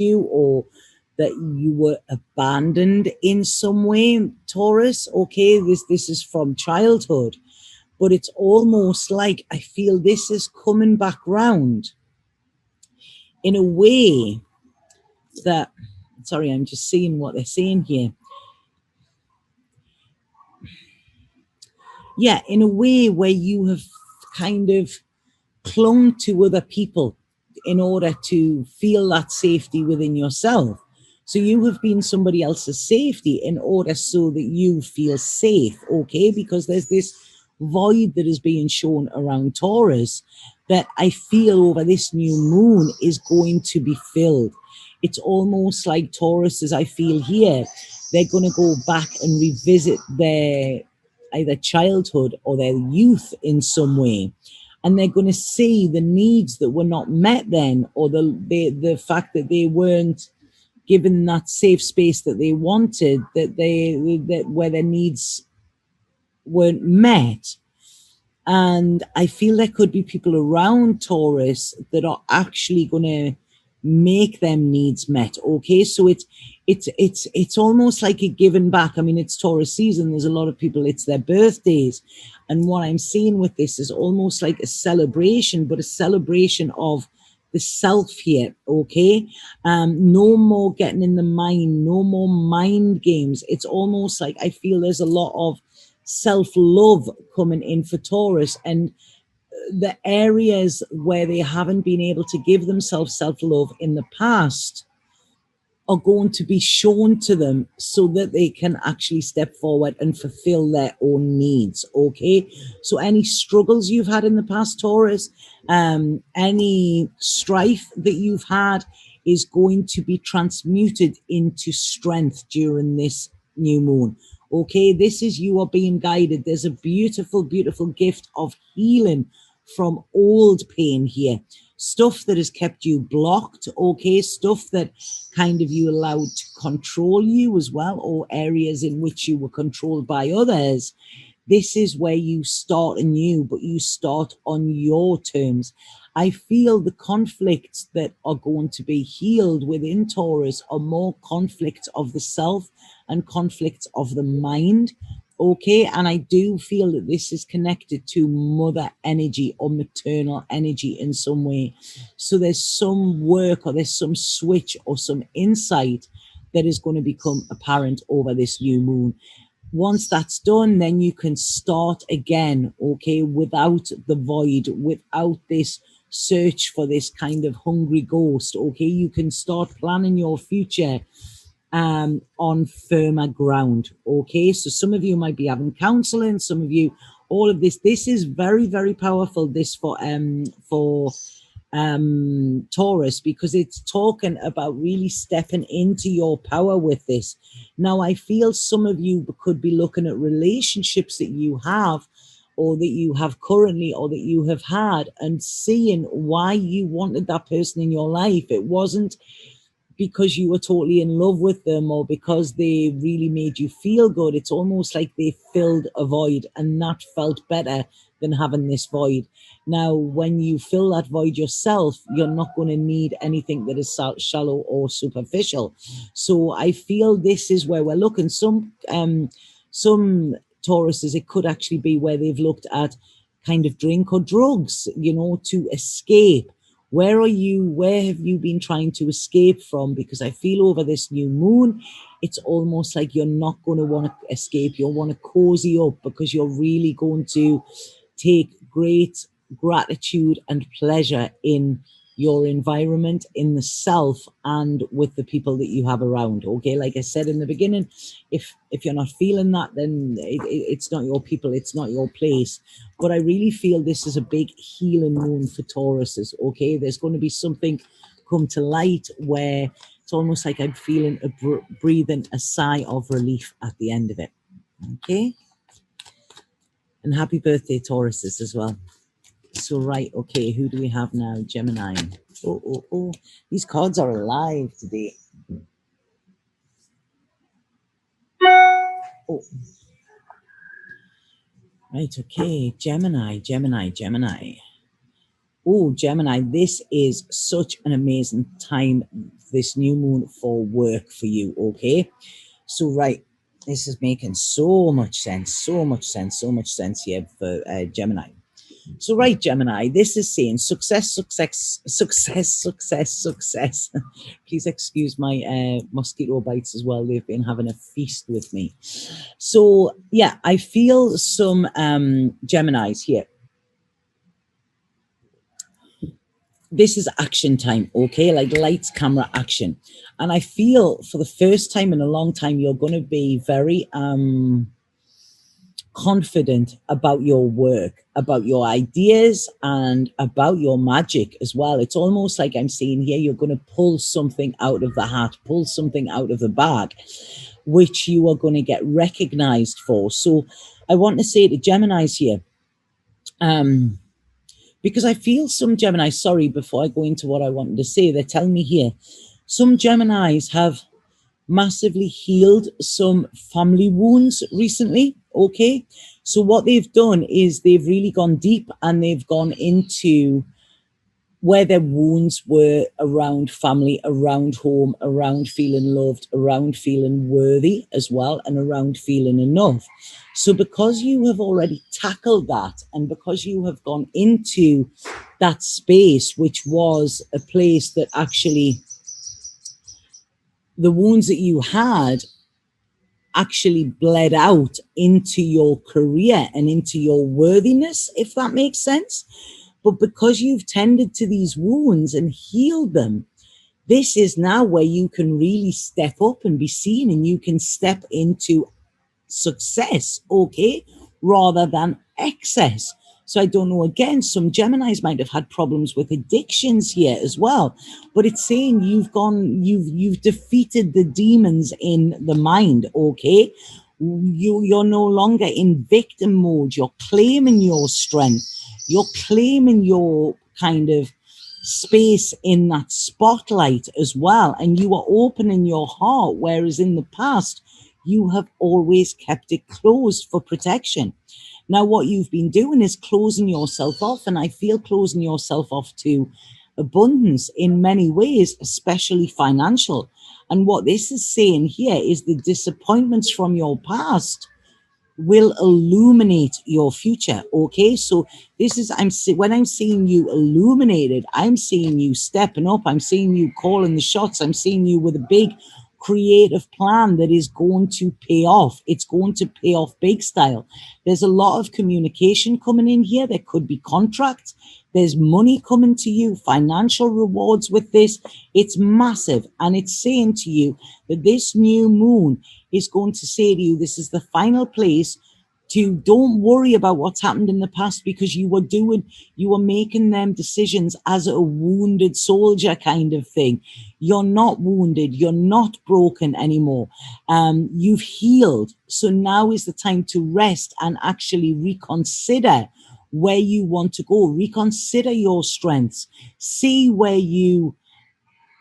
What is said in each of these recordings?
you, or that you were abandoned in some way, Taurus. Okay, this is from childhood, but it's almost like I feel this is coming back round in a way that, sorry, I'm just seeing what they're saying here. Yeah, in a way where you have kind of clung to other people in order to feel that safety within yourself. So you have been somebody else's safety in order so that you feel safe, okay? Because there's this void that is being shown around Taurus that I feel over this new moon is going to be filled. It's almost like Taurus, as I feel here, they're going to go back and revisit their either childhood or their youth in some way, and they're going to see the needs that were not met then, or the fact that they weren't given that safe space that they wanted, that where their needs weren't met. And I feel there could be people around Taurus that are actually going to make them needs met. Okay, so it's almost like a giving back. I mean, it's Taurus season. There's a lot of people, it's their birthdays. And what I'm seeing with this is almost like a celebration, but a celebration of the self here. Okay, no more getting in the mind, no more mind games. It's almost like I feel there's a lot of self-love coming in for Taurus, and the areas where they haven't been able to give themselves self-love in the past are going to be shown to them so that they can actually step forward and fulfill their own needs. Okay, so any struggles you've had in the past, Taurus, any strife that you've had is going to be transmuted into strength during this new moon. Okay, this is, you are being guided. There's a beautiful, beautiful gift of healing from old pain here. Stuff that has kept you blocked, okay? Stuff that kind of you allowed to control you as well, or areas in which you were controlled by others. This is where you start anew, but you start on your terms. I feel the conflicts that are going to be healed within Taurus are more conflicts of the self and conflicts of the mind. Okay, and I do feel that this is connected to mother energy or maternal energy in some way. So there's some work, or there's some switch or some insight that is going to become apparent over this new moon. Once that's done, then you can start again, okay, without the void, without this search for this kind of hungry ghost. Okay, you can start planning your future on firmer ground. Okay, so some of you might be having counseling, some of you, all of this is very, very powerful, this for Taurus, because it's talking about really stepping into your power with this. Now I feel some of you could be looking at relationships that you have, or that you have currently, or that you have had, and seeing why you wanted that person in your life. It wasn't because you were totally in love with them, or because they really made you feel good. It's almost like they filled a void, and that felt better than having this void. Now, when you fill that void yourself, you're not going to need anything that is shallow or superficial. So I feel this is where we're looking. Some Tauruses, it could actually be where they've looked at kind of drink or drugs, you know, to escape. Where are you? Where have you been trying to escape from? Because I feel over this new moon, it's almost like you're not going to want to escape. You'll want to cozy up, because you're really going to take great gratitude and pleasure in your environment, in the self, and with the people that you have around. Okay, like I said in the beginning, if you're not feeling that, then it's not your people, it's not your place. But I really feel this is a big healing moon for Tauruses. Okay, there's going to be something come to light where it's almost like I'm feeling breathing a sigh of relief at the end of it. Okay, and happy birthday, Tauruses, as well. So, right, okay, who do we have now? Gemini. Oh, these cards are alive today. Oh. Right, okay, Gemini. Oh, Gemini, this is such an amazing time, this new moon, for work for you, okay? So, right, this is making so much sense, so much sense, so much sense here for Gemini. So, right, Gemini, this is saying success, success, success, success, success. Please excuse my mosquito bites as well. They've been having a feast with me. So, yeah, I feel some Geminis here. This is action time, okay? Like lights, camera, action. And I feel for the first time in a long time, you're going to be very confident about your work, about your ideas, and about your magic as well. It's almost like I'm saying here, you're going to pull something out of the hat, pull something out of the bag, which you are going to get recognized for. So I want to say to Geminis here, because I feel some Geminis, sorry, before I go into what I wanted to say, they're telling me here, some Geminis have massively healed some family wounds recently, okay? So what they've done is they've really gone deep and they've gone into where their wounds were around family, around home, around feeling loved, around feeling worthy as well, and around feeling enough. So because you have already tackled that, and because you have gone into that space, which was a place that actually the wounds that you had actually bled out into your career and into your worthiness, if that makes sense. But because you've tended to these wounds and healed them, this is now where you can really step up and be seen, and you can step into success, okay, rather than excess. So I don't know, again, some Geminis might have had problems with addictions here as well, but it's saying you've defeated the demons in the mind, okay? You're no longer in victim mode. You're claiming your strength. You're claiming your kind of space in that spotlight as well. And you are opening your heart, whereas in the past, you have always kept it closed for protection. Now, what you've been doing is closing yourself off, and I feel closing yourself off to abundance in many ways, especially financial. And what this is saying here is the disappointments from your past will illuminate your future, okay? So this is, when I'm seeing you illuminated, I'm seeing you stepping up, I'm seeing you calling the shots, I'm seeing you with a big creative plan that is going to pay off. It's going to pay off big style. There's a lot of communication coming in here. There could be contracts. There's money coming to you, financial rewards with this. It's massive. And it's saying to you that this new moon is going to say to you, this is the final place to don't worry about what's happened in the past, because you were making them decisions as a wounded soldier kind of thing. You're not wounded. You're not broken anymore. You've healed. So now is the time to rest and actually reconsider where you want to go. Reconsider your strengths. See where you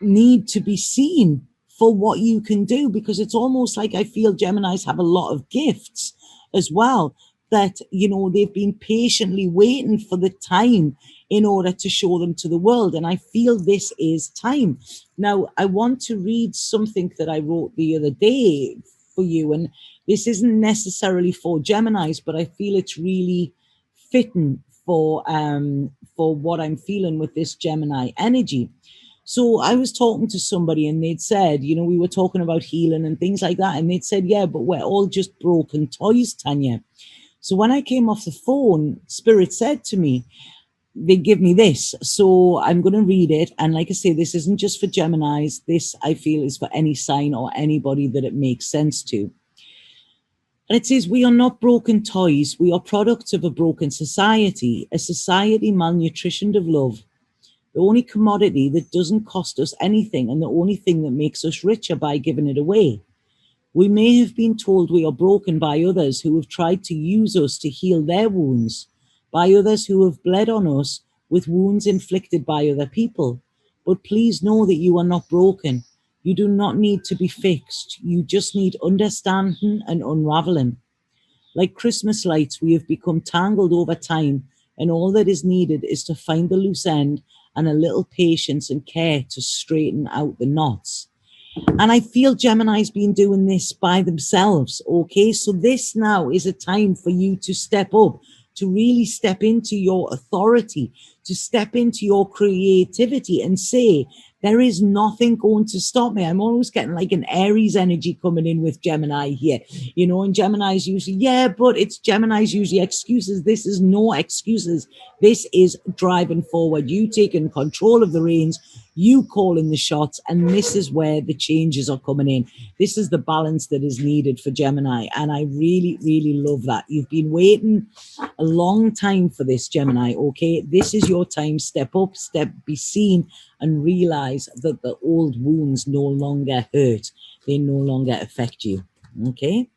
need to be seen for what you can do, because it's almost like I feel Geminis have a lot of gifts as well, that, you know, they've been patiently waiting for the time in order to show them to the world. And I feel this is time. Now, I want to read something that I wrote the other day for you. And this isn't necessarily for Geminis, but I feel it's really fitting for what I'm feeling with this Gemini energy. So I was talking to somebody and they'd said, you know, we were talking about healing and things like that. And they'd said, yeah, but we're all just broken toys, Tanya. So when I came off the phone, Spirit said to me, they give me this. So I'm going to read it. And like I say, this isn't just for Geminis. This, I feel, is for any sign or anybody that it makes sense to. And it says, we are not broken toys. We are products of a broken society, a society malnutritioned of love. The only commodity that doesn't cost us anything, and the only thing that makes us richer by giving it away. We may have been told we are broken by others who have tried to use us to heal their wounds, by others who have bled on us with wounds inflicted by other people. But please know that you are not broken. You do not need to be fixed. You just need understanding and unraveling. Like Christmas lights, we have become tangled over time And all that is needed is to find the loose end and a little patience and care to straighten out the knots. And I feel Gemini's been doing this by themselves, okay? So this now is a time for you to step up, to really step into your authority, to step into your creativity and say, there is nothing going to stop me. I'm always getting like an Aries energy coming in with Gemini here, you know, and Gemini's usually, yeah, but it's Gemini's usually excuses. This is no excuses. This is driving forward. You taking control of the reins, you calling the shots, and this is where the changes are coming in. This is the balance that is needed for Gemini, and I really, really love that. You've been waiting a long time for this, Gemini, okay? This is your time. Step up, be seen, and realize that the old wounds no longer hurt. They no longer affect you, okay?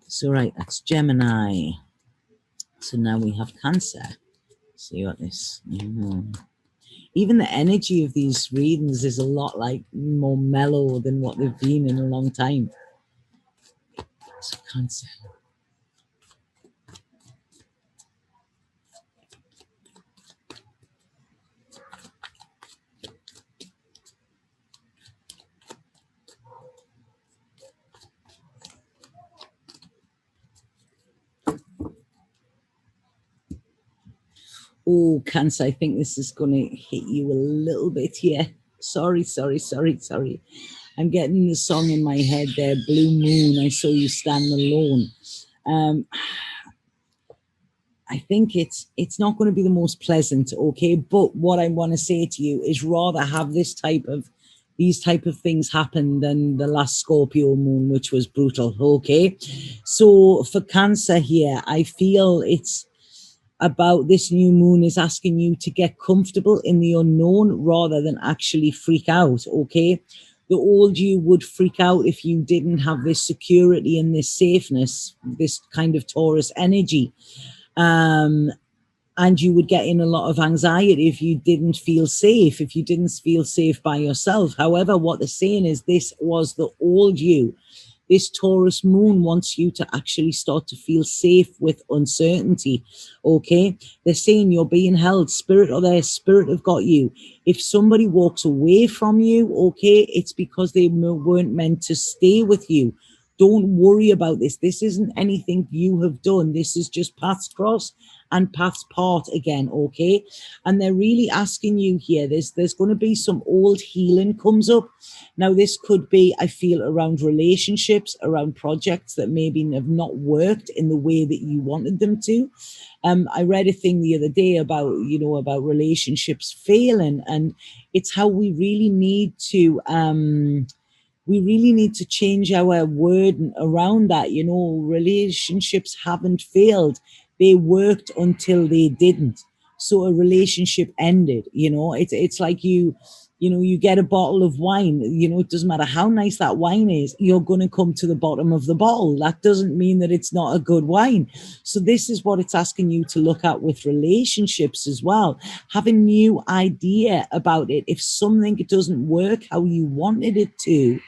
So, right, that's Gemini. So now we have Cancer. See what this... Even the energy of these readings is a lot like more mellow than what they've been in a long time. So Cancer. Oh, Cancer, I think this is going to hit you a little bit here. Sorry. I'm getting the song in my head there, Blue Moon, I Saw You Stand Alone. I think it's not going to be the most pleasant, okay? But what I want to say to you is rather have these type of things happen than the last Scorpio moon, which was brutal, okay? So for Cancer here, I feel it's about this new moon is asking you to get comfortable in the unknown rather than actually freak out, okay? The old you would freak out if you didn't have this security and this safeness, this kind of Taurus energy. And you would get in a lot of anxiety if you didn't feel safe, if you didn't feel safe by yourself. However, what they're saying is this was the old you. This Taurus moon wants you to actually start to feel safe with uncertainty, okay? They're saying you're being held. Spirit or their spirit have got you. If somebody walks away from you, okay, it's because they weren't meant to stay with you. Don't worry about this. This isn't anything you have done. This is just paths cross and paths part again, okay? And they're really asking you here, there's going to be some old healing comes up. Now, this could be, I feel, around relationships, around projects that maybe have not worked in the way that you wanted them to. I read a thing the other day about, you know, about relationships failing, and it's how we really need to... we really need to change our word around that. You know, relationships haven't failed. They worked until they didn't. So a relationship ended, you know. It's like you know, you get a bottle of wine, you know, it doesn't matter how nice that wine is, you're going to come to the bottom of the bottle. That doesn't mean that it's not a good wine. So this is what it's asking you to look at with relationships as well. Have a new idea about it. If something doesn't work how you wanted it to,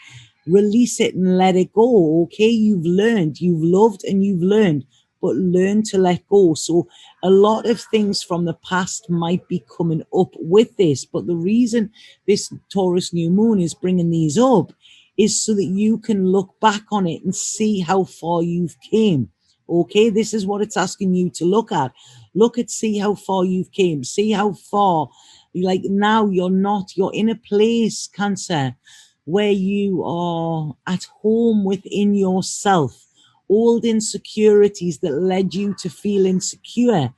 release it and let it go, okay? You've learned, you've loved and you've learned, but learn to let go. So a lot of things from the past might be coming up with this, but the reason this Taurus new moon is bringing these up is so that you can look back on it and see how far you've came, okay? This is what it's asking you to look at. Look at, see how far you've came, see how far, like now you're in a place, Cancer, where you are at home within yourself. Old insecurities that led you to feel insecure,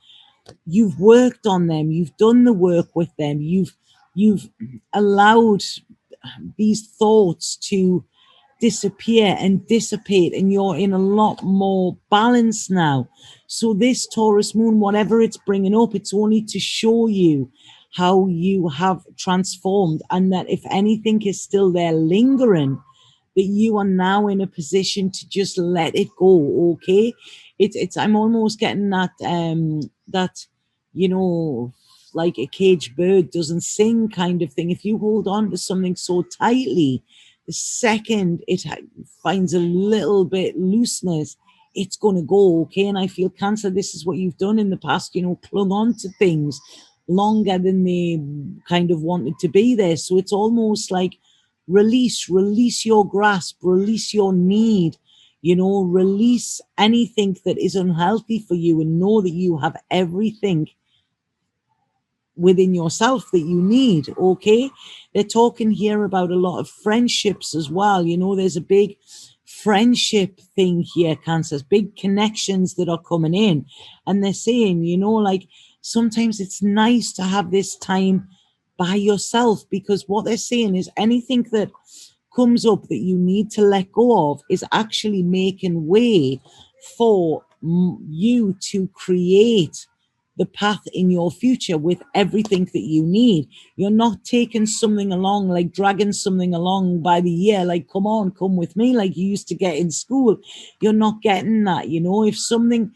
you've worked on them, you've done the work with them, you've allowed these thoughts to disappear and dissipate, and you're in a lot more balance now. So this Taurus moon, whatever it's bringing up, it's only to show you how you have transformed, and that if anything is still there lingering, that you are now in a position to just let it go, okay? It's I'm almost getting that that, you know, like a caged bird doesn't sing kind of thing. If you hold on to something so tightly, the second it finds a little bit looseness, it's going to go, okay? And I feel Cancer, this is what you've done in the past, you know, clung on to things longer than they kind of wanted to be there. So it's almost like release your grasp, release your need, you know, release anything that is unhealthy for you, and know that you have everything within yourself that you need, okay? They're talking here about a lot of friendships as well. You know, there's a big friendship thing here, Cancers, big connections that are coming in. And they're saying, you know, like sometimes it's nice to have this time by yourself, because what they're saying is anything that comes up that you need to let go of is actually making way for you to create the path in your future with everything that you need. You're not taking something along, like dragging something along by the ear, like, come on, come with me, like you used to get in school. You're not getting that, you know. If something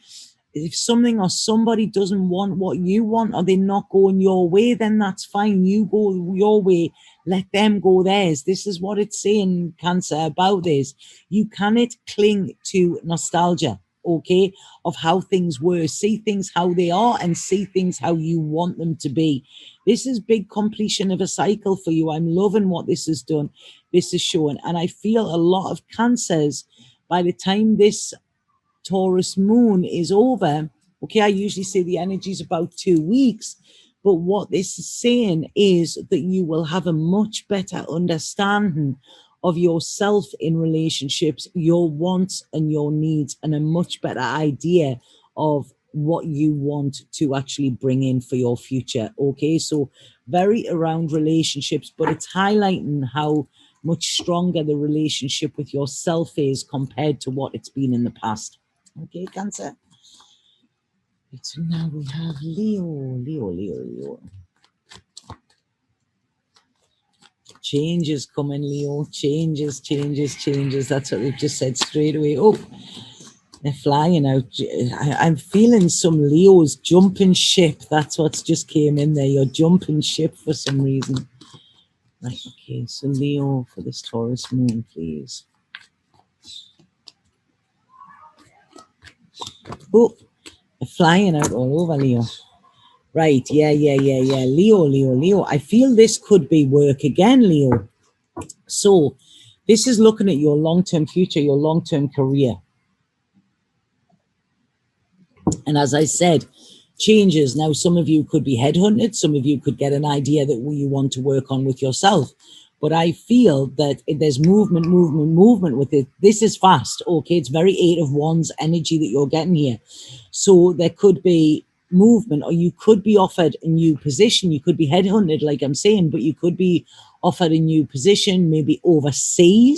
or somebody doesn't want what you want, or they're not going your way, then that's fine. You go your way, let them go theirs. This is what it's saying, Cancer, about this. You cannot cling to nostalgia, okay, of how things were. See things how they are, and see things how you want them to be. This is big completion of a cycle for you. I'm loving what this has done. This is showing. And I feel a lot of Cancers, by the time this Taurus moon is over, okay, I usually say the energy is about 2 weeks, but what this is saying is that you will have a much better understanding of yourself in relationships, your wants and your needs, and a much better idea of what you want to actually bring in for your future, okay? So very around relationships, but it's highlighting how much stronger the relationship with yourself is compared to what it's been in the past. Okay, Cancer. So now we have Leo. Changes coming, Leo. Changes. That's what they've just said straight away. Oh, they're flying out. I'm feeling some Leos jumping ship. That's what's just came in there. You're jumping ship for some reason. Right, okay, so Leo for this Taurus moon, please. Oh, flying out all over, Leo. Right, yeah. Leo. I feel this could be work again, Leo. So this is looking at your long-term future, your long-term career. And as I said, changes. Now, some of you could be headhunted. Some of you could get an idea that you want to work on with yourself. But I feel that there's movement with it. This is fast, okay? It's very 8 of Wands energy that you're getting here. So there could be movement, or you could be offered a new position. You could be headhunted, like I'm saying, but you could be offered a new position, maybe overseas.